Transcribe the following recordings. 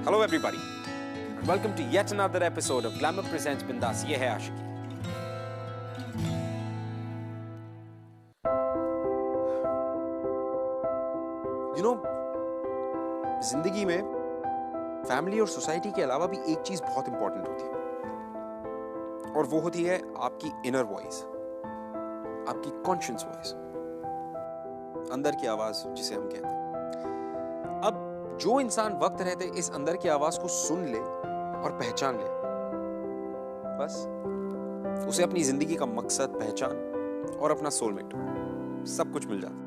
Hello everybody, and welcome to yet another episode of Glamour Presents Bindas. ये है आशिकी। You know, जिंदगी में family और सोसाइटी के अलावा भी एक चीज बहुत इंपॉर्टेंट होती है, और वो होती है आपकी इनर वॉइस, आपकी कॉन्शियस वॉइस, अंदर की आवाज जिसे हम कहते हैं। अब जो इंसान वक्त रहते इस अंदर की आवाज को सुन ले और पहचान ले, बस उसे अपनी जिंदगी का मकसद, पहचान और अपना सोलमेट सब कुछ मिल जाता।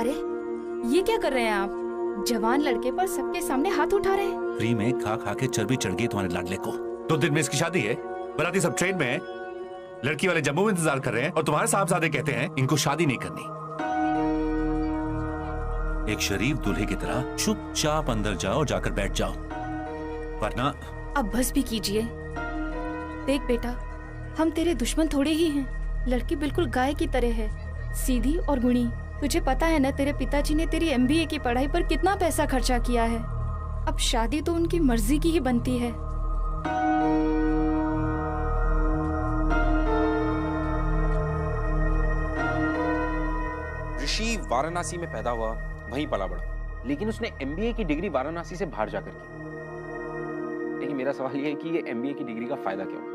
अरे ये क्या कर रहे हैं आप? जवान लड़के पर सबके सामने हाथ उठा रहे हैं। फ्री में खा खा के चर्बी चढ़ गई तुम्हारे लाडले को। 2 दिन में इसकी शादी है, बराती सब ट्रेन में है, लड़की वाले जम्मू में इंतजार कर रहे हैं और तुम्हारे साहबजादे कहते हैं इनको शादी नहीं करनी। एक शरीफ दूल्हे की तरह चुपचाप अंदर जाओ, जाकर बैठ जाओ, वरना। अब बस भी कीजिए। देख बेटा, हम तेरे दुश्मन थोड़े ही हैं। लड़की बिल्कुल गाय की तरह है, सीधी और गुणी। तुझे पता है ना, तेरे पिताजी ने तेरी MBA की पढ़ाई पर कितना पैसा खर्चा किया है। अब शादी तो उनकी मर्जी की ही बनती है। ऋषि वाराणसी में पैदा हुआ, वहीं पला बड़ा, लेकिन उसने MBA की डिग्री वाराणसी से बाहर जाकर की। लेकिन मेरा सवाल यह है कि ये MBA की डिग्री का फायदा क्या हुआ?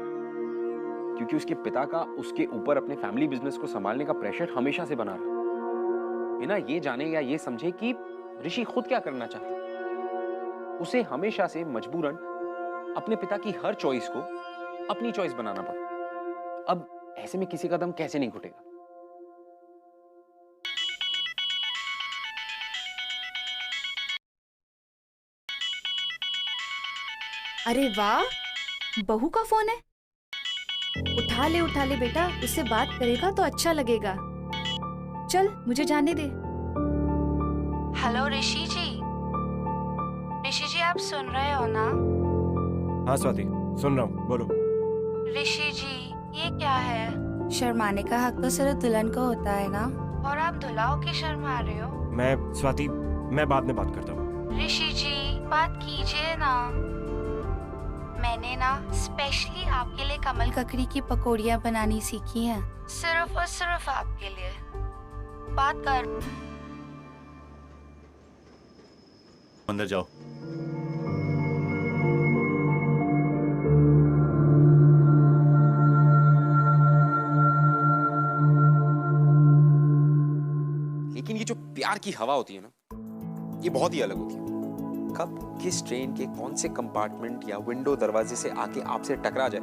क्योंकि उसके पिता का उसके ऊपर अपने फैमिली बिजनेस को संभालने का प्रेशर हमेशा से बना रहा, बिना ये जाने या ये समझे कि ऋषि खुद क्या करना चाहता। उसे हमेशा से मजबूरन अपने पिता की हर चॉइस को अपनी चॉइस बनाना पड़ा। अब ऐसे में किसी का दम कैसे नहीं घुटेगा? अरे वाह, बहू का फोन है। उठा ले बेटा, उससे बात करेगा तो अच्छा लगेगा। चल मुझे जाने दे। हेलो ऋषि जी। ऋषि जी आप सुन रहे हो ना? हाँ स्वाति, सुन रहा हूँ, बोलो। ऋषि जी ये क्या है? शर्माने का हक तो सिर्फ दुल्हन को होता है ना, और आप दुल्हा के शर्मा रहे हो। स्वाति, मैं बाद में बात करता हूँ। ऋषि जी बात कीजिए ना। मैंने ना स्पेशली आपके लिए कमल ककड़ी की पकौड़ियाँ बनानी सीखी हैं, सिर्फ और सिर्फ आपके लिए। बात कर। अंदर जाओ। लेकिन ये जो प्यार की हवा होती है ना, ये बहुत ही अलग होती है। कब किस ट्रेन के कौन से कंपार्टमेंट या विंडो दरवाजे से आके आपसे टकरा जाए,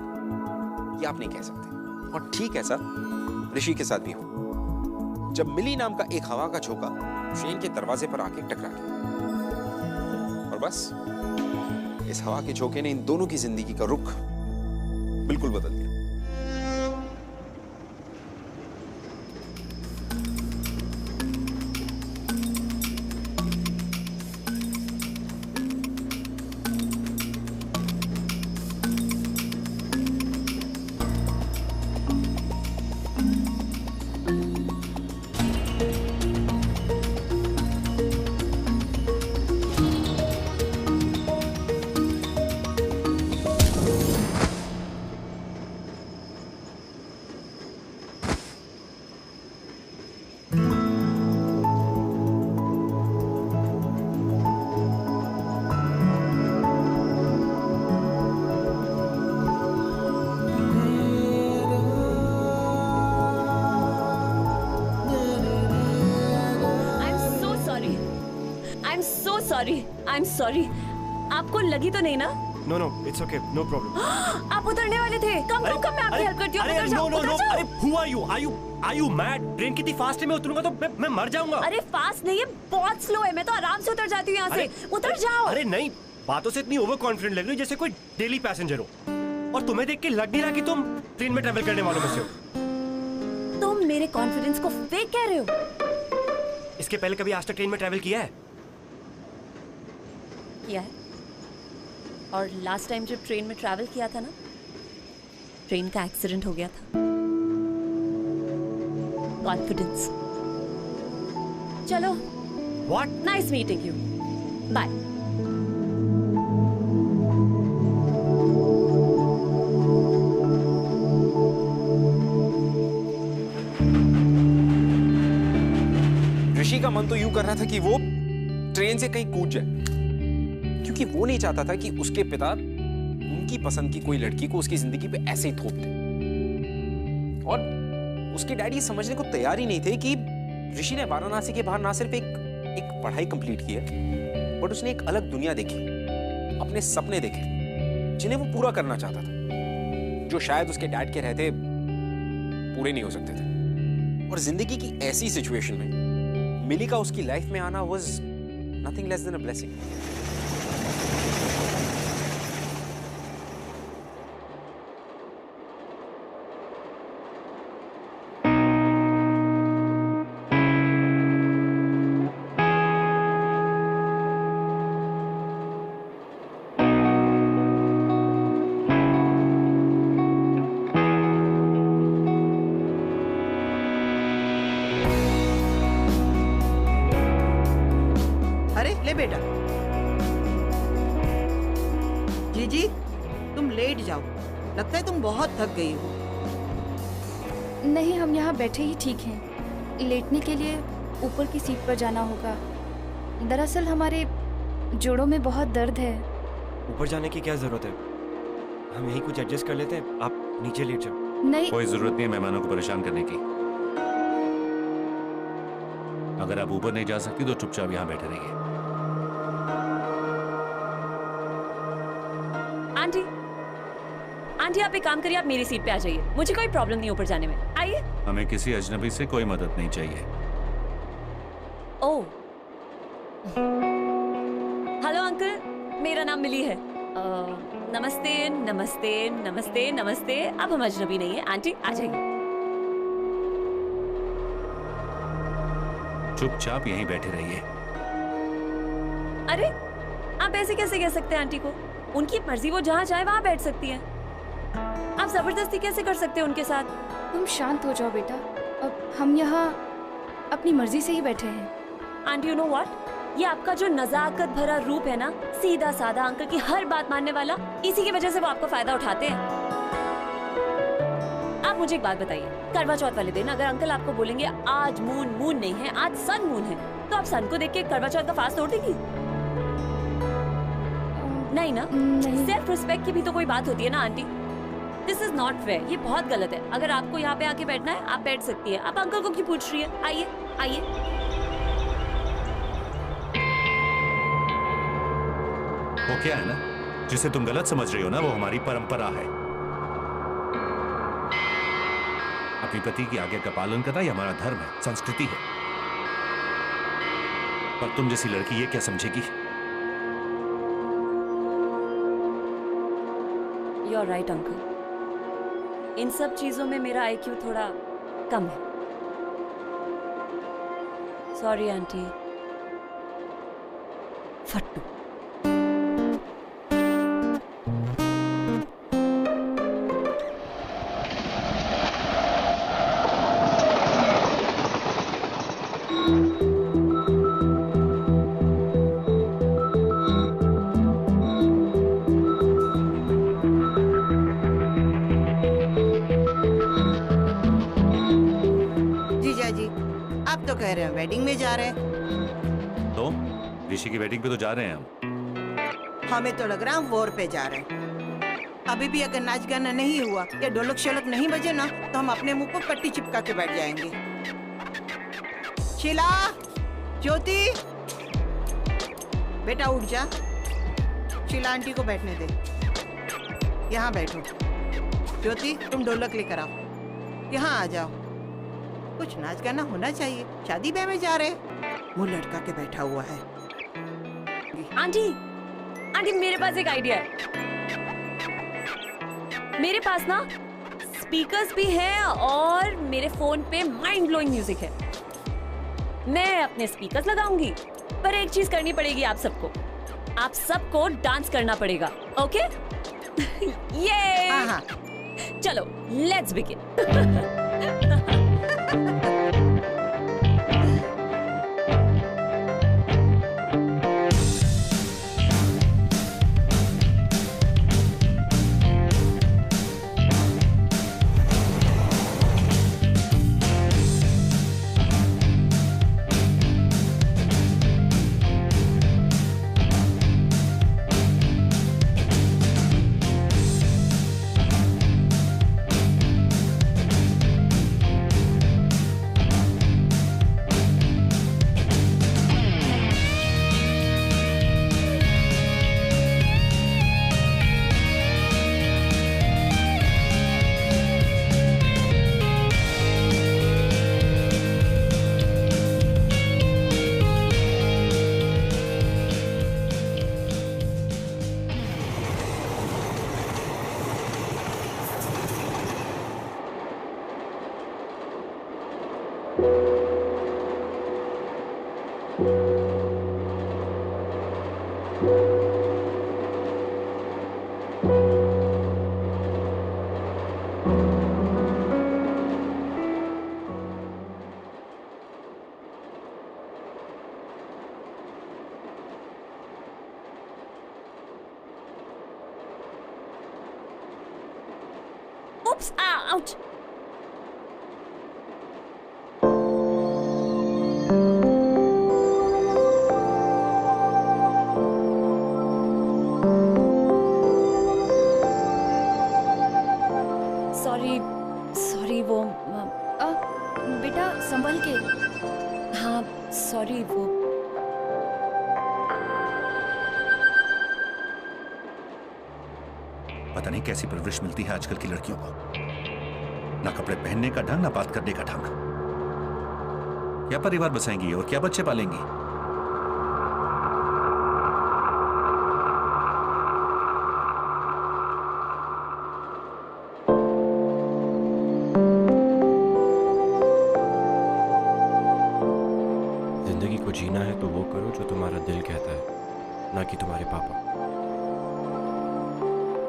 ये आप नहीं कह सकते। और ठीक ऐसा ऋषि के साथ भी हो। जब मिली नाम का एक हवा का झोंका ट्रेन के दरवाजे पर आके टकरा गया, और बस इस हवा के झोंके ने इन दोनों की जिंदगी का रुख बिल्कुल बदल दिया। I'm sorry. आपको लगी तो नहीं ना? No no it's okay, no problem. आप उतरने वाले थे। कम मैं आपकी हेल्प करती हूँ। अरे नो नो नो, अरे who are you? Are you mad? Train कितनी फास्ट है, मैं उतरूंगा तो मैं मर जाऊंगा। अरे फास्ट नहीं है, बहुत स्लो है। मैं तो आराम से उतर जाती हूँ यहाँ से। उतर जाओ। अरे नहीं, बातों से इतनी ओवर कॉन्फिडेंट लग रही हो जैसे कोई डेली पैसेंजर हो, और तुम्हें देख के लग नहीं रहा कि तुम ट्रेन में ट्रैवल करने वालों में से हो। तुम मेरे कॉन्फिडेंस को फेक कह रहे हो। इसके पहले कभी आज तक ट्रेन में ट्रैवल किया है? किया है। और लास्ट टाइम जब ट्रेन में ट्रैवल किया था ना, ट्रेन का एक्सीडेंट हो गया था। कॉन्फिडेंस। चलो, what? Nice meeting you, bye. Rishi का मन तो यूं कर रहा था कि वो ट्रेन से कहीं कूद जाए, क्योंकि वो नहीं चाहता था कि उसके पिता उनकी पसंद की कोई लड़की को उसकी जिंदगी पे ऐसे ही थोप दे। और उसके डैडी समझने को तैयार ही नहीं थे कि ऋषि ने वाराणसी के बाहर ना सिर्फ एक पढ़ाई कंप्लीट की है, बट उसने एक अलग दुनिया देखी, अपने सपने देखे जिन्हें वो पूरा करना चाहता था, जो शायद उसके डैड के रहते पूरे नहीं हो सकते थे। और जिंदगी की ऐसी सिचुएशन में मिली का उसकी लाइफ में आना was nothing less than a blessing. ले बेटा। जीजी, तुम लेट जाओ, लगता है तुम बहुत थक गई हो। नहीं, हम यहाँ बैठे ही ठीक हैं। लेटने के लिए ऊपर की सीट पर जाना होगा। दरअसल हमारे जोड़ों में बहुत दर्द है। ऊपर जाने की क्या जरूरत है? हम यहीं कुछ एडजस्ट कर लेते हैं, आप नीचे लेट जाओ। नहीं, कोई जरूरत नहीं है मेहमानों को परेशान करने की। अगर आप ऊपर नहीं जा सकती तो चुपचाप यहाँ बैठे रहिए। आंटी, आंटी आप एक काम करिए, आप मेरी सीट पे आ जाइए। मुझे कोई प्रॉब्लम नहीं ऊपर जाने में। आइए। हमें किसी अजनबी से कोई मदद नहीं चाहिए। ओह, हेलो अंकल, मेरा नाम मिली है। नमस्ते नमस्ते नमस्ते नमस्ते। अब हम अजनबी नहीं है। आंटी आ जाइए। चुपचाप यहीं बैठे रहिए। अरे आप ऐसे कैसे कह सकते हैं आंटी को? उनकी मर्जी, वो जहाँ चाहे वहाँ बैठ सकती हैं। आप जबरदस्ती कैसे कर सकते हैं उनके साथ? तुम शांत हो जाओ बेटा। अब हम यहाँ अपनी मर्जी से ही बैठे हैं। आंटी यू नो व्हाट, ये आपका जो नजाकत भरा रूप है ना, सीधा साधा अंकल की हर बात मानने वाला, इसी की वजह से वो आपका फायदा उठाते हैं। आप मुझे एक बात बताइए, करवा चौथ वाले दिन अगर अंकल आपको बोलेंगे आज मून नहीं है, आज सन मून है, तो आप सन को देख के करवा चौथ का फास्ट तोड़ देंगी? नहीं ना? नहीं। सेल्फ रिस्पेक्ट की भी तो कोई बात होती है ना aunty. This is not fair, ये बहुत गलत है। अगर आपको यहाँ पे आके बैठना है, आप बैठ सकती है। आप अंकल को क्यों पूछ रही है? आइए आइए। वो क्या है ना, जिसे तुम गलत समझ रही हो ना, वो हमारी परंपरा है। अपने पति की आज्ञा का पालन करना ये हमारा धर्म है, संस्कृति है। पर तुम जैसी लड़की ये क्या समझेगी? You're right, uncle. इन सब चीजों में मेरा IQ थोड़ा कम है। Sorry aunty. फट्टू। कह रहे हैं वेडिंग में जा रहे हैं। तो ऋषि की वेडिंग पे तो जा रहे हैं हम। हमें तो लग रहा है वॉर पे जा रहे हैं। अभी भी अगर नाच गाना नहीं हुआ या ढोलक शोलक नहीं बजे ना, तो हम अपने मुंह पर पट्टी चिपका के बैठ जाएंगे। शीला, ज्योति, बेटा उठ जा। शीला आंटी को बैठने दे। यहाँ बैठो। ज्योति, तुम ढोलक लेकर आओ। यहाँ आ जाओ। कुछ नाच गाना होना चाहिए, शादी ब्याह में जा रहे। मुंह लटका के बैठा हुआ है। आंटी, आंटी मेरे पास एक आइडिया है। मेरे पास ना स्पीकर्स भी है और मेरे फोन पे माइंड ब्लोइंग म्यूजिक है। मैं अपने स्पीकर्स लगाऊंगी, पर एक चीज करनी पड़ेगी आप सबको। आप सबको डांस करना पड़ेगा, ओके? ये हाँ। चलो let's begin. Oops, ouch. Sorry वो बेटा संभल के। हाँ सॉरी वो पता नहीं कैसी परवरिश मिलती है आजकल की लड़कियों को। ना कपड़े पहनने का ढंग, ना बात करने का ढंग। क्या परिवार बसाएंगी और क्या बच्चे पालेंगी। जिंदगी को जीना है तो वो करो जो तुम्हारा दिल कहता है, ना कि तुम्हारे पापा।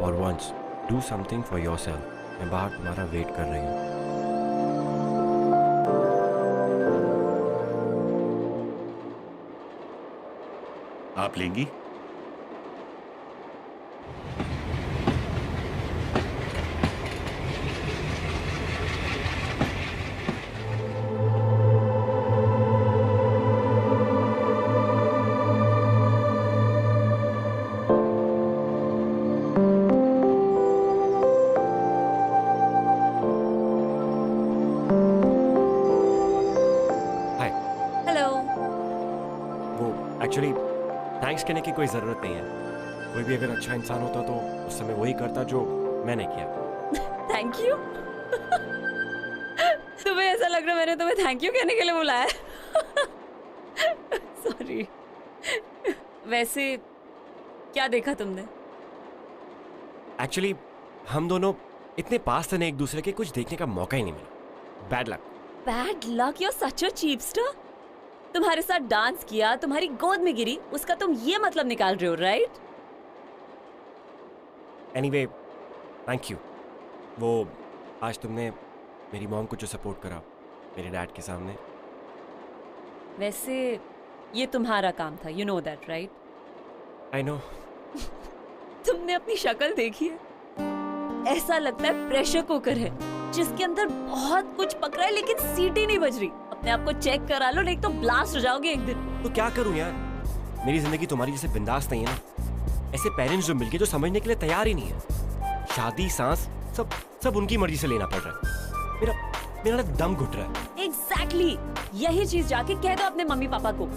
और once do something for yourself. मैं बाहर तुम्हारा वेट कर रही हूँ। आप लेंगी? एक्चुअली थैंक्स कहने की कोई ज़रूरत नहीं है। कोई भी अगर अच्छा इंसान होता तो उस समय वही करता जो मैंने किया। Thank you. तुम्हें ऐसा लग रहा है मैंने तुम्हें थैंक यू कहने के लिए बुलाया। सॉरी। वैसे क्या देखा तुमने? एक्चुअली हम दोनों इतने पास थे ना एक दूसरे के, कुछ देखने का मौका ही नहीं मिला। Bad luck. Bad luck? You are such a cheapster. तुम्हारे साथ डांस किया, तुम्हारी गोद में गिरी, उसका तुम ये मतलब निकाल रहे हो, राइट? Anyway thank you. वो आज तुमने मेरी मॉम को जो सपोर्ट करा मेरे डैड के सामने। वैसे ये तुम्हारा काम था, you know that, right? I know. तुमने अपनी शक्ल देखी है? ऐसा लगता है प्रेशर कुकर है जिसके अंदर बहुत कुछ पक रहा है लेकिन सीटी नहीं बज रही। अपने आप को चेक करा लो, नहीं तो ब्लास्ट हो जाओगे एक दिन। तो क्या करूं यार, मेरी जिंदगी तुम्हारी जैसे बिंदास नहीं है ना। ऐसे पेरेंट्स जो मिलके जो समझने के लिए तैयार ही नहीं है। शादी, सांस, सब उनकी मर्जी से लेना पड़ रहा है। मेरा दम घुट रहा है। एग्जैक्टली यही चीज जाके कह दो अपने मम्मी पापा को।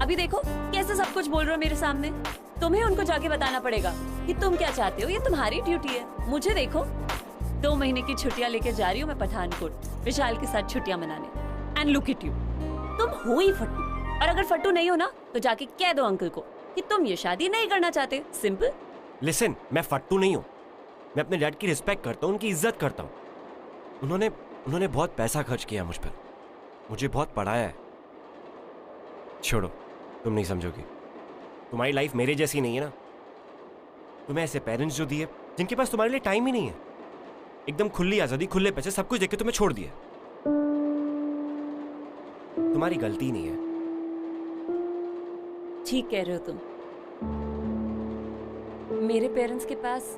अभी देखो कैसे सब कुछ बोल रहे हो मेरे सामने। तुम्हें उनको जाके बताना पड़ेगा कि तुम क्या चाहते हो। ये तुम्हारी ड्यूटी है। मुझे देखो, 2 महीने की छुट्टियां लेके जा रही हूँ मैं पठानकोट विशाल के साथ छुट्टियां मनाने। एंड लुक एट यू, तुम हो ही फट्टू। और अगर फट्टू नहीं हो ना तो जाके कह दो अंकल को कि तुम ये शादी नहीं करना चाहते। सिंपल। लिसन, मैं फट्टू नहीं हूँ। मैं अपने डैड की रिस्पेक्ट करता हूँ, उनकी इज्जत करता हूँ। उन्होंने बहुत पैसा खर्च किया मुझ पर, मुझे बहुत पढ़ाया है। छोड़ो, तुम नहीं समझोगी। तुम्हारी लाइफ मेरे जैसी नहीं है ना। तुम्हें ऐसे पेरेंट्स जो दिए जिनके पास तुम्हारे लिए टाइम ही नहीं है। एकदम खुली आजादी, खुले पैसे, सब कुछ देके तुम्हें छोड़ दिया। तुम्हारी गलती नहीं है। ठीक कह रहे हो तुम। मेरे पेरेंट्स के पास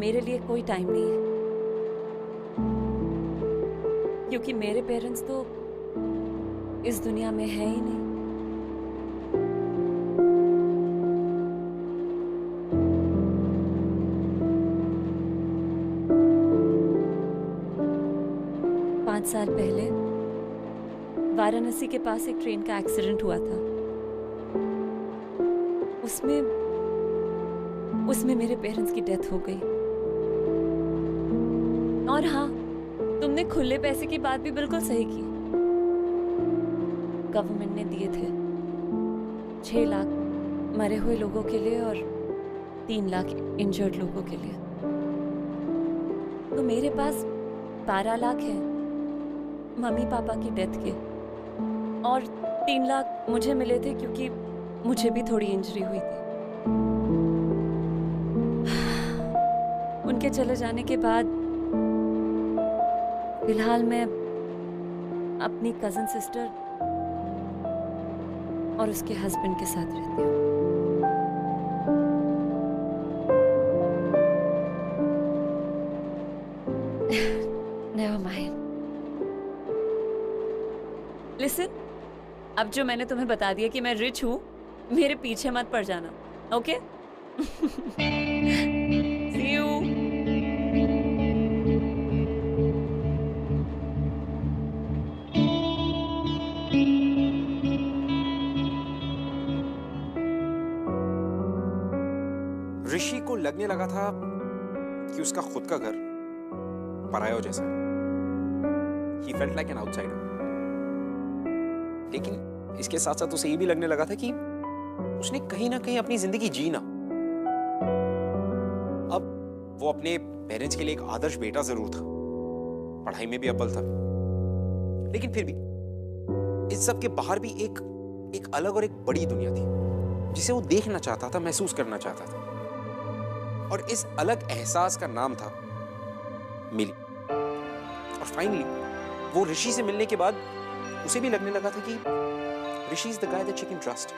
मेरे लिए कोई टाइम नहीं है, क्योंकि मेरे पेरेंट्स तो इस दुनिया में है ही नहीं। पाँच साल पहले वाराणसी के पास एक ट्रेन का एक्सीडेंट हुआ था। उसमें मेरे पेरेंट्स की डेथ हो गई। और हाँ, तुमने खुले पैसे की बात भी बिल्कुल सही की। गवर्नमेंट ने दिए थे 6 लाख मरे हुए लोगों के लिए और 3 लाख इंजर्ड लोगों के लिए। तो मेरे पास 12 लाख है मम्मी पापा की डेथ के, और 3 लाख मुझे मिले थे क्योंकि मुझे भी थोड़ी इंजरी हुई थी। उनके चले जाने के बाद फिलहाल मैं अपनी कजन सिस्टर और उसके हस्बैंड के साथ रहती हूँ। Never mind. Listen, अब जो मैंने तुम्हें बता दिया कि मैं रिच हूँ, मेरे पीछे मत पड़ जाना, ओके? See you. ऋषि को लगने लगा था कि उसका खुद का घर पराया जैसा है। He felt like an outsider. लेकिन इसके साथ साथ उसे ये भी लगने लगा था कि उसने कहीं ना कहीं अपनी जिंदगी जी ना। अब वो अपने पेरेंट्स के लिए एक आदर्श बेटा जरूर था, पढ़ाई में भी अव्वल था, लेकिन फिर भी इस सब के बाहर भी एक अलग और एक बड़ी दुनिया थी जिसे वो देखना चाहता था, महसूस करना चाहता था। और इस अलग एहसास का नाम था मिली। और फाइनली वो ऋषि से मिलने के बाद उसे भी लगने लगा था कि Rishi is the guy that she can trust,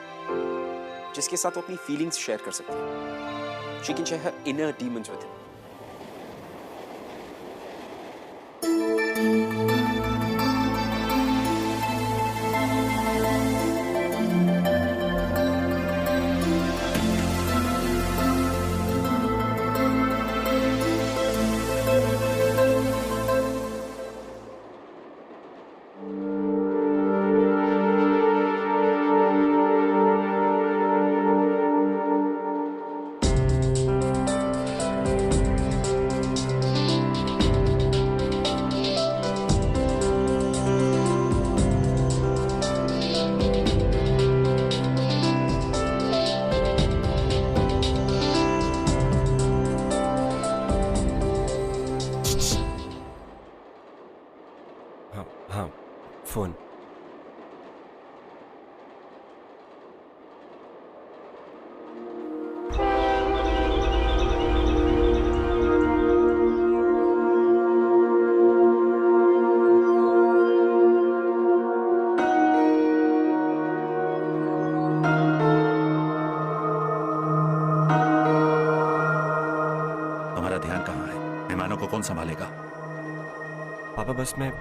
जिसके साथ वो अपनी फीलिंग्स शेयर कर सकती है। She can share her inner demons with him. हाँ, फोन। तुम्हारा ध्यान कहाँ है? मेहमानों को कौन संभालेगा? पापा, बस मैं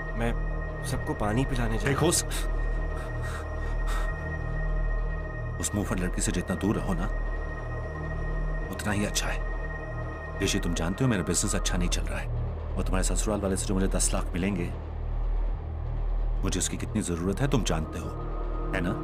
सबको पानी पिलाने जा देखो, उस मुंहफट लड़की से जितना दूर रहो ना, उतना ही अच्छा है। ऋषि, तुम जानते हो मेरा बिजनेस अच्छा नहीं चल रहा है, और तुम्हारे ससुराल वाले से जो मुझे 10 लाख मिलेंगे, मुझे उसकी कितनी जरूरत है तुम जानते हो, है ना?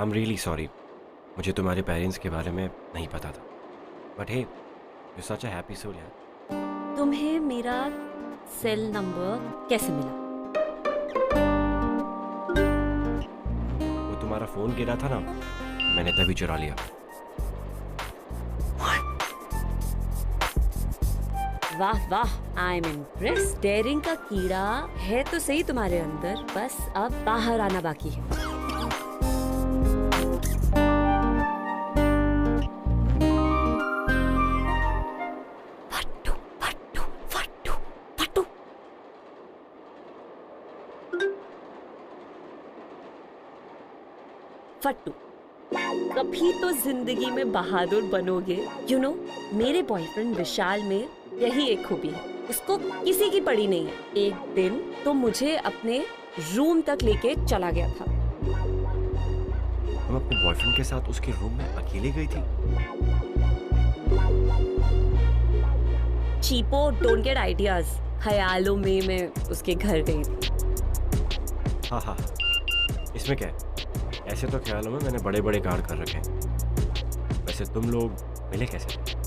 I'm really sorry. मुझे तुम्हारे पेरेंट्स के बारे में नहीं पता था. But hey, you're such a happy soul यार. तुम्हें मेरा सेल नंबर कैसे मिला? वो तुम्हारा फोन गिरा था ना, मैंने तभी चुरा लिया. वाह वाह, आई एम इम्प्रेस. डेयरिंग का कीड़ा है तो सही तुम्हारे अंदर, बस अब बाहर आना बाकी है. फट्टू फट्टू फट्टू फट्टू. फट्टू, कभी तो जिंदगी में बहादुर बनोगे. यू नो, मेरे बॉयफ्रेंड विशाल में यही एक खूबी है, उसको किसी की पड़ी नहीं है. एक दिन तो मुझे अपने रूम तक लेके चला गया था. तुम अपने बॉयफ्रेंड के साथ उसके रूम में अकेले गई थी? चीपो, डोंट गेट आइडियाज. ख्यालों में मैं उसके घर गई थी. हाँ हाँ, इसमें क्या है? ऐसे तो ख्यालों में मैंने बड़े बड़े कांड कर रखे हैं. वैसे तुम लोग मिले कैसे थे?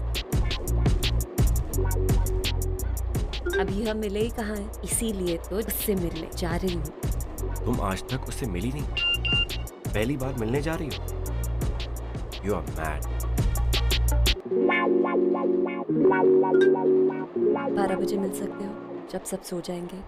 अभी हम मिले ही कहाँ हैं, इसीलिए तो उससे मिलने जा रही हूँ. तुम आज तक उससे मिली नहीं, पहली बार मिलने जा रही हो? You are mad. 12 बजे मिल सकते हो, जब सब सो जाएंगे.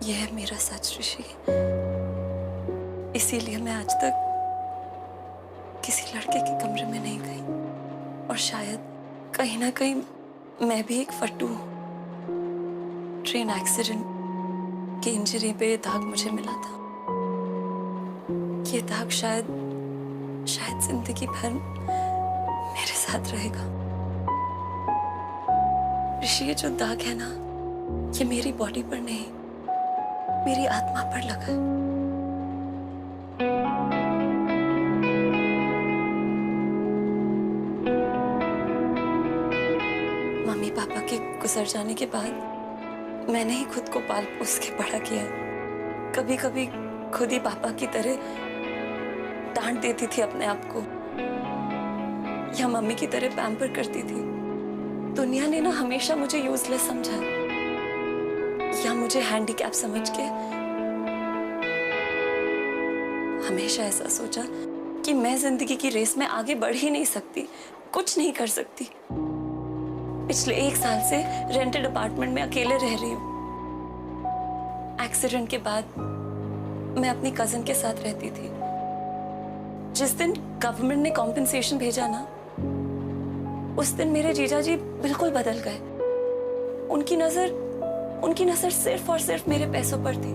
ये है मेरा सच ऋषि. इसीलिए मैं आज तक किसी लड़के के कमरे में नहीं गई, और शायद कहीं ना कहीं मैं भी एक फट्टू हूँ. ट्रेन एक्सीडेंट की इंजरी पे ये दाग मुझे मिला था. ये दाग शायद जिंदगी भर मेरे साथ रहेगा. ऋषि, ये जो दाग है ना, ये मेरी बॉडी पर नहीं, मेरी आत्मा पर लगा है. मम्मी पापा के गुजर जाने के बाद मैंने ही खुद को पाल पोस के बड़ा किया है. कभी कभी खुद ही पापा की तरह डांट देती थी अपने आप को, या मम्मी की तरह पैम्पर करती थी. दुनिया ने ना हमेशा मुझे यूजलेस समझा, या मुझे हैंडीकैप समझ के हमेशा ऐसा सोचा कि मैं जिंदगी की रेस में आगे बढ़ ही नहीं सकती, कुछ नहीं कर सकती. पिछले 1 साल से रेंटेड अपार्टमेंट में अकेले रह रही हूँ. एक्सीडेंट के बाद मैं अपनी कजिन के साथ रहती थी. जिस दिन गवर्नमेंट ने कॉम्पेंसेशन भेजा ना, उस दिन मेरे जीजा जी बिल्कुल बदल गए. उनकी नजर सिर्फ और सिर्फ मेरे पैसों पर थी,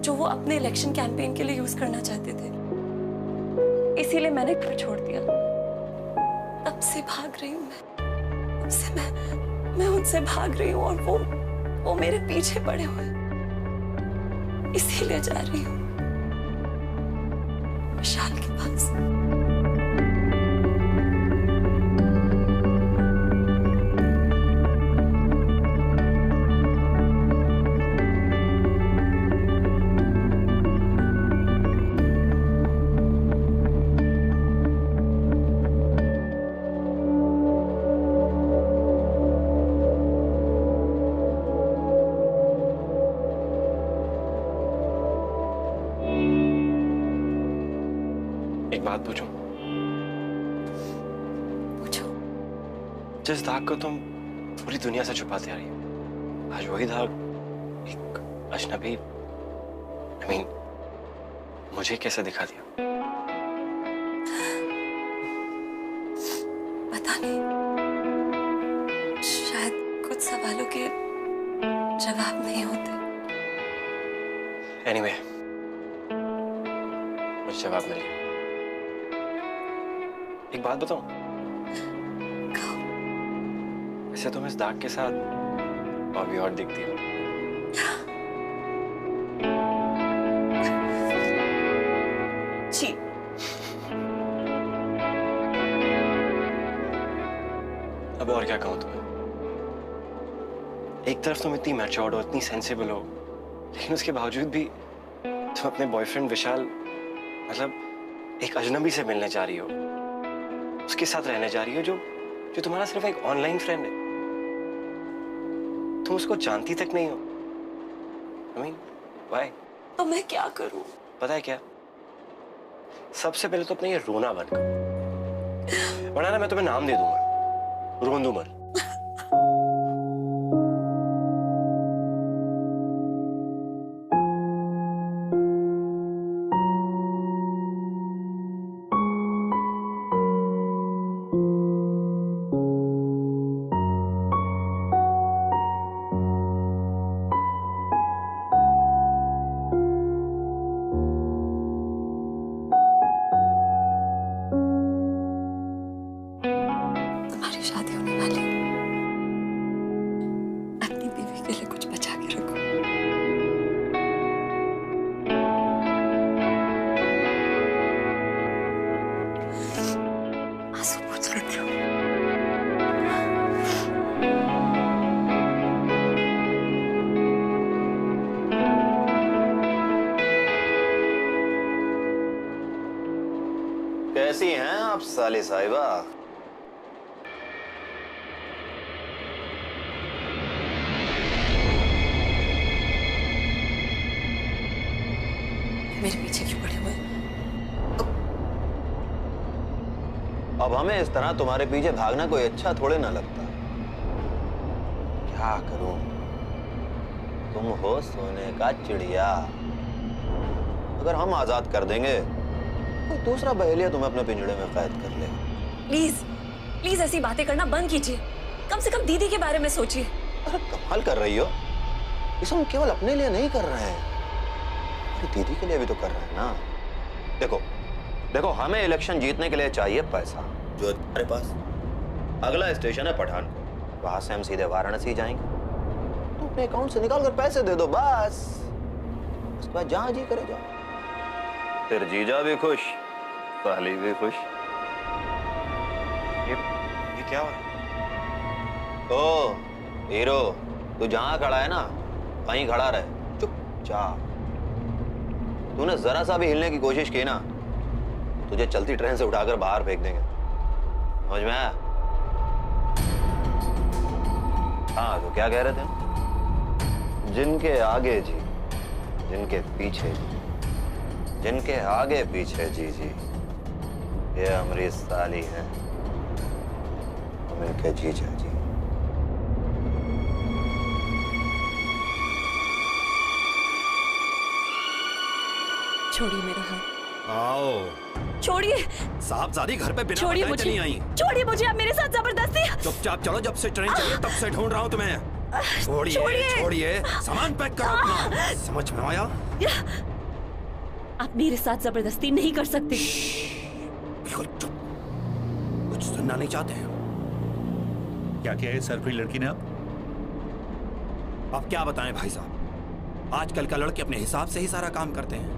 जो वो अपने इलेक्शन कैंपेन के लिए यूज करना चाहते थे. इसीलिए मैंने घर छोड़ दिया. तब से भाग रही हूं मैं. तब से मैं उनसे भाग रही हूँ और वो मेरे पीछे पड़े हुए हैं। इसीलिए जा रही हूँ विशाल के पास। एक बात पूछूं? पूछो। जिस दाग को तुम पूरी दुनिया से छुपाते आ रही हो, आज वही दाग एक अजनबी मुझे कैसे दिखा दिया? पता नहीं, शायद कुछ सवालों के जवाब नहीं होते। एनीवे, मुझे जवाब मिल गया। एक बात बताऊं? कहो। वैसे तुम इस दाग के साथ और भी और दिखती हो। जी। अब और क्या कहूं तुम्हें? एक तरफ तुम इतनी मैच्योर्ड हो, इतनी सेंसिबल हो, लेकिन उसके बावजूद भी तुम अपने बॉयफ्रेंड विशाल मतलब एक अजनबी से मिलने जा रही हो, उसके साथ रहने जा रही हो जो तुम्हारा सिर्फ एक ऑनलाइन फ्रेंड है। तुम उसको जानती तक नहीं हो। व्हाई? तो मैं क्या करूं? पता है क्या, सबसे पहले तो अपना ये रोना बंद करो, वरना ना मैं तुम्हें नाम दे दूंगा, रोंदू मर। कैसी हैं आप साली साहिबा? मेरे पीछे क्यों पड़े हुए? अब हमें इस तरह तुम्हारे पीछे भागना कोई अच्छा थोड़े ना लगता। क्या करूं? तुम हो सोने का चिड़िया। अगर हम आजाद कर देंगे कोई दूसरा बहेलिया तुम्हें अपने पिंजड़े में कैद कर ले। प्लीज प्लीज ऐसी बातें करना बंद कीजिए। कम से कम दीदी के बारे में सोचिए। अरे कमाल कर रही हो, इसे हम केवल अपने लिए नहीं कर रहे हैं, दीदी के लिए भी तो कर रहे हैं ना। देखो देखो, हमें इलेक्शन जीतने के लिए चाहिए पैसा, जो हमारे पास। अगला स्टेशन है पठानकोट, वहां से हम सीधे वाराणसी जाएंगे। तो अपने अकाउंट से निकाल कर पैसे दे दो बस। उसके बाद जहां जी करे जाओ। फिर जीजा भी खुश, साली भी खुश। ये क्या हो रहा है? ओ हीरो, तू जहां खड़ा है ना वहीं खड़ा रहे, चुपचाप। तूने जरा सा भी हिलने की कोशिश की ना, तुझे चलती ट्रेन से उठाकर बाहर फेंक देंगे, समझ में आया? हाँ, तो क्या कह रहे थे? जिनके आगे जी, जिनके पीछे जी, जिनके आगे पीछे जी जी, ये हमारी साली है, हम इनके जीजा जी। छोड़िए मेरा हाथ। आओ। छोड़िए। साहबजादी घर पे बिना छोड़िए बताए मुझे। चली आई। छोड़िए मुझे, आप मेरे साथ जबरदस्ती। चुपचाप चलो, जब से ट्रेन चली तब से ढूंढ रहा हूँ तुम्हें। छोड़िए छोड़िए, सामान पैक करो अपना। समझ में आया? आप मेरे साथ जबरदस्ती नहीं कर सकते। बिल्कुल चुप, कुछ सुनना नहीं चाहते हैं। क्या किया है सरप्री लड़की ने? अब क्या बताएं भाई साहब, आजकल का लड़के अपने हिसाब से ही सारा काम करते हैं।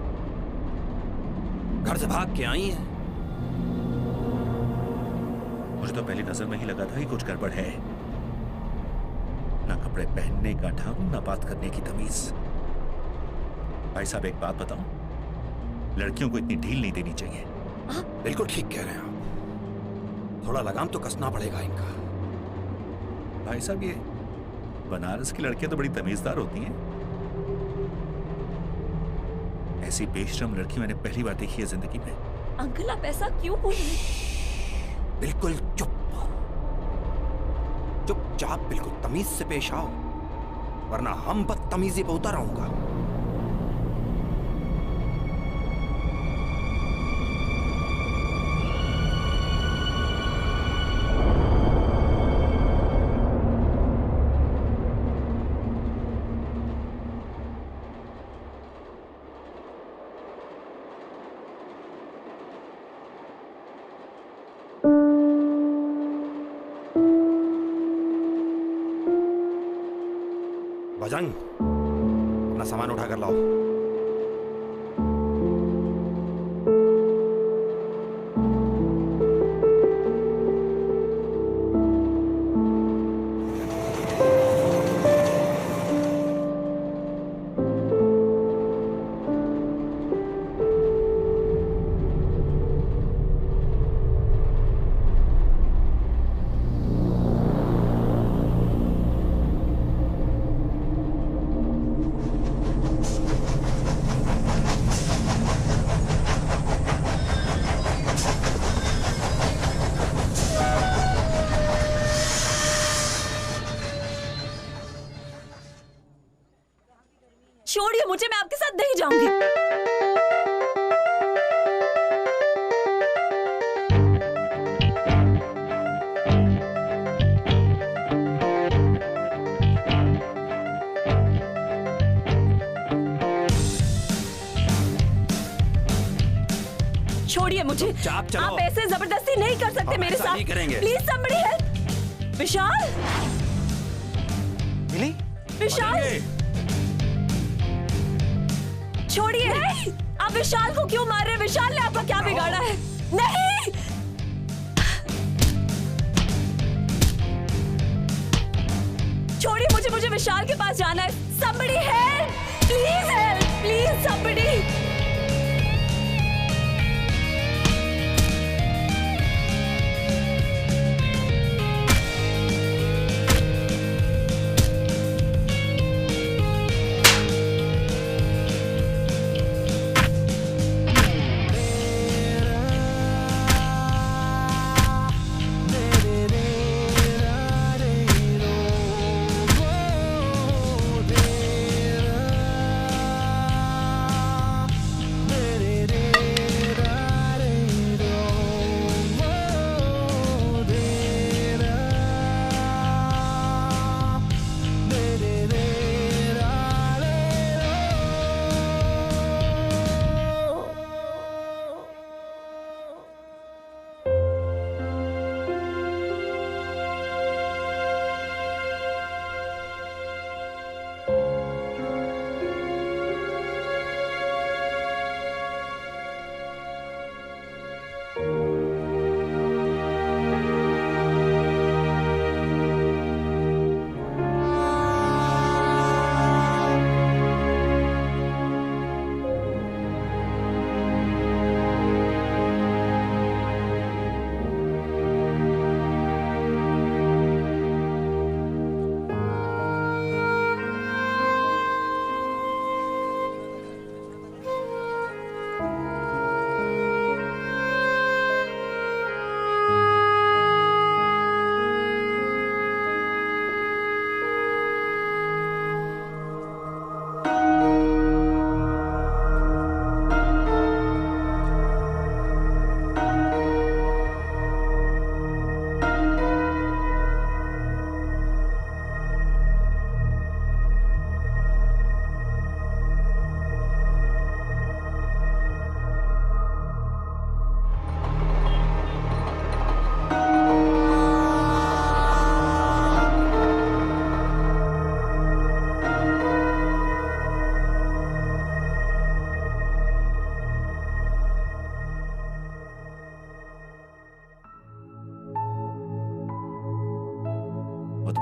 घर से भाग के आई हैं। मुझे तो पहली नजर में ही लगा था कि कुछ गड़बड़ है। ना कपड़े पहनने का ढंग, ना बात करने की तमीज। भाई साहब एक बात बताऊं, लड़कियों को इतनी ढील नहीं देनी चाहिए। बिल्कुल ठीक कह रहे हैं आप, थोड़ा लगाम तो कसना पड़ेगा इनका। भाई साहब ये बनारस की लड़कियां तो बड़ी तमीजदार होती हैं। ऐसी बेशरम लड़की मैंने पहली बार देखी है जिंदगी में। अंकल आप ऐसा क्यों बोल रहे हैं? बिल्कुल चुप, चुपचाप बिल्कुल तमीज से पेश आओ, वरना हम बदतमीजी पे उतर आऊंगा। बजंग, अपना सामान उठाकर लाओ। छोड़िए मुझे, मैं आपके साथ नहीं जाऊंगी। छोड़िए मुझे, आप ऐसे जबरदस्ती नहीं कर सकते मेरे साथ। Please somebody help। विशाल, विशाल छोड़िए। आप विशाल को क्यों मार रहे हैं? विशाल ने आपका क्या बिगाड़ा है? नहीं, छोड़िए मुझे, मुझे विशाल के पास जाना है। somebody help, please somebody।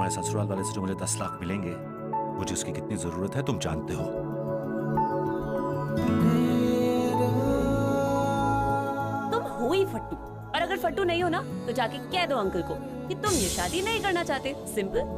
तुम्हारे ससुराल वाले से जो मुझे 10 लाख मिलेंगे, मुझे उसकी कितनी जरूरत है तुम जानते हो। तुम हो ही फट्टू, और अगर फट्टू नहीं हो ना तो जाके कह दो अंकल को कि तुम ये शादी नहीं करना चाहते। सिंपल।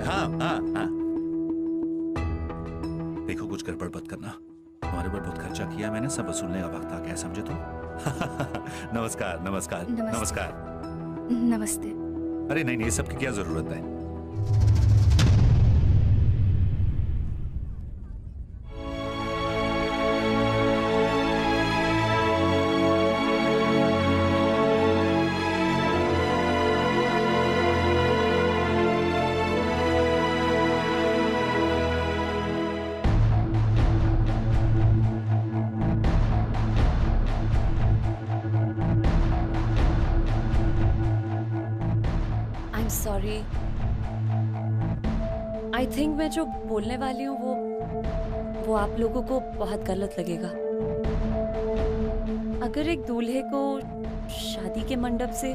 हाँ। देखो कुछ गड़बड़ मत करना, तुम्हारे ऊपर बहुत खर्चा किया मैंने, सब वसूलने का वक्त आ गया, समझे तुम? नमस्कार नमस्कार नमस्कार। नमस्ते। अरे नहीं, ये सब की क्या जरूरत है? सॉरी, आई थिंक मैं जो बोलने वाली हूँ वो आप लोगों को बहुत गलत लगेगा। अगर एक दूल्हे को शादी के मंडप से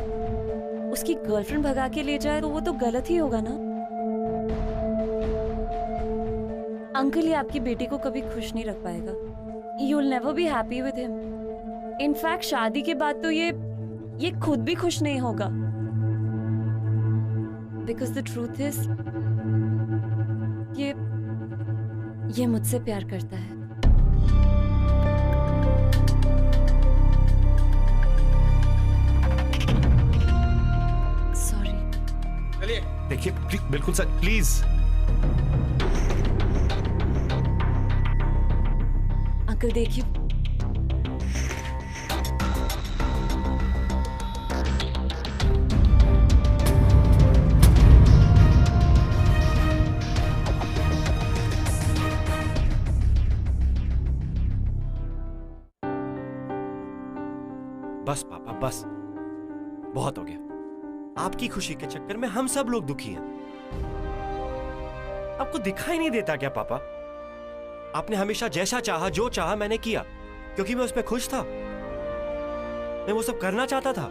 उसकी गर्लफ्रेंड भगा के ले जाए तो वो तो गलत ही होगा ना। अंकल ये आपकी बेटी को कभी खुश नहीं रख पाएगा। You will never be happy with him. In fact शादी के बाद तो ये खुद भी खुश नहीं होगा। Because the truth is, ये मुझसे प्यार करता है। Sorry। चलिए देखिए, बिल्कुल सच, प्लीज। अंकल देखिए, बस पापा बस, बहुत हो गया। आपकी खुशी के चक्कर में हम सब लोग दुखी हैं। आपको दिखाई नहीं देता क्या पापा? आपने हमेशा जैसा चाहा, जो चाहा मैंने किया, क्योंकि मैं उसमें खुश था। मैं वो सब करना चाहता था।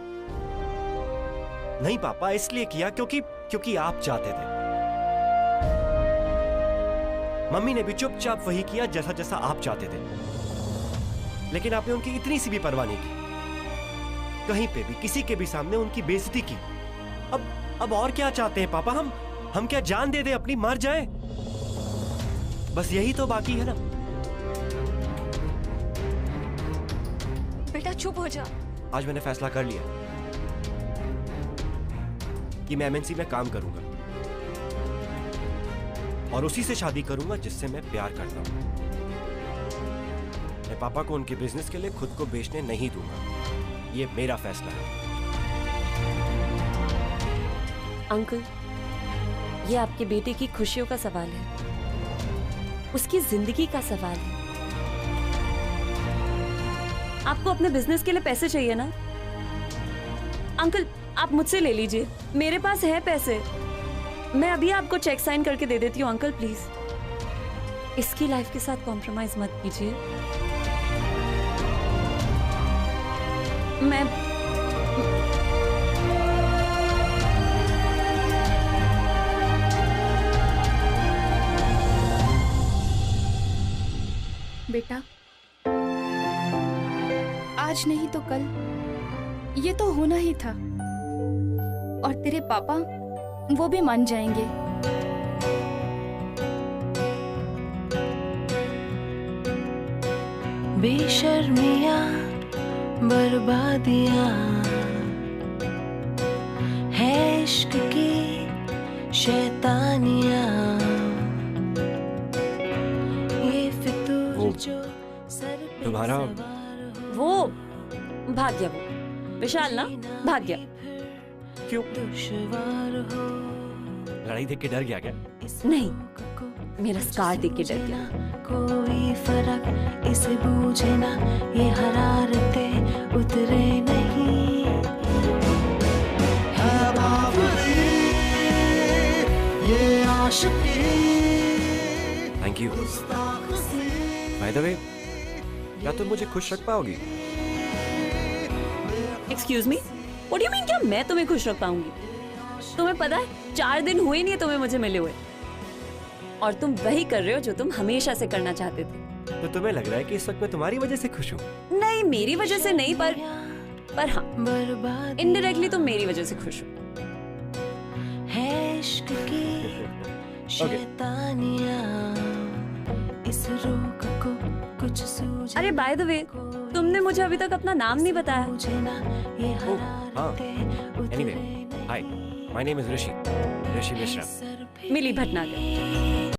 नहीं पापा, इसलिए किया क्योंकि आप चाहते थे। मम्मी ने भी चुपचाप वही किया जैसा जैसा आप चाहते थे, लेकिन आपने उनकी इतनी सी भी परवाह नहीं की। कहीं पे भी किसी के भी सामने उनकी बेइज्जती की। अब और क्या चाहते हैं पापा? हम क्या जान दे दे, अपनी मर जाए? बस यही तो बाकी है ना। बेटा चुप हो जा। आज मैंने फैसला कर लिया कि मैं एमएनसी में काम करूंगा और उसी से शादी करूंगा जिससे मैं प्यार करता हूं। मैं पापा को उनके बिजनेस के लिए खुद को बेचने नहीं दूंगा। ये मेरा फैसला है। अंकल, ये आपके बेटे की खुशियों का सवाल है, उसकी जिंदगी का सवाल है। आपको अपने बिजनेस के लिए पैसे चाहिए ना? अंकल आप मुझसे ले लीजिए, मेरे पास है पैसे। मैं अभी आपको चेक साइन करके दे देती हूँ। अंकल प्लीज इसकी लाइफ के साथ कॉम्प्रोमाइज मत कीजिए। मैं बेटा, आज नहीं तो कल ये तो होना ही था, और तेरे पापा वो भी मान जाएंगे। बेशर्मियां बर्बादियां है इश्क की शैतानियां, ये फितूर जो सर पे तुम्हारा वो भाग गया। वो विशाल ना भाग गया। क्यों? लड़ाई देख के डर गया क्या? नहीं, मेरा स्कार देख के डर गया। कोई फर्क इसे बूझे ना, ये हरारते उतरे नहीं। है बावरी ये आशिकी। Thank you. By the way, क्या तुम मुझे खुश रख पाओगी? Excuse me, what do you mean? क्या मैं तुम्हें खुश रख पाऊंगी? तुम्हें पता है 4 दिन हुए नहीं है तुम्हें मुझे मिले हुए, और तुम वही कर रहे हो जो तुम हमेशा से करना चाहते थे। तो तुम्हें लग रहा है कि इस वक्त मैं तुम्हारी वजह से खुश हूँ? नहीं, मेरी वजह से नहीं, पर हाँ, इनडायरेक्टली तुम मेरी वजह से खुश हो। अरे बाय द वे, तुमने मुझे अभी तक अपना नाम नहीं बताया। Anyway, hi, my name is Rishi Mishra. Mili Bhatnagar.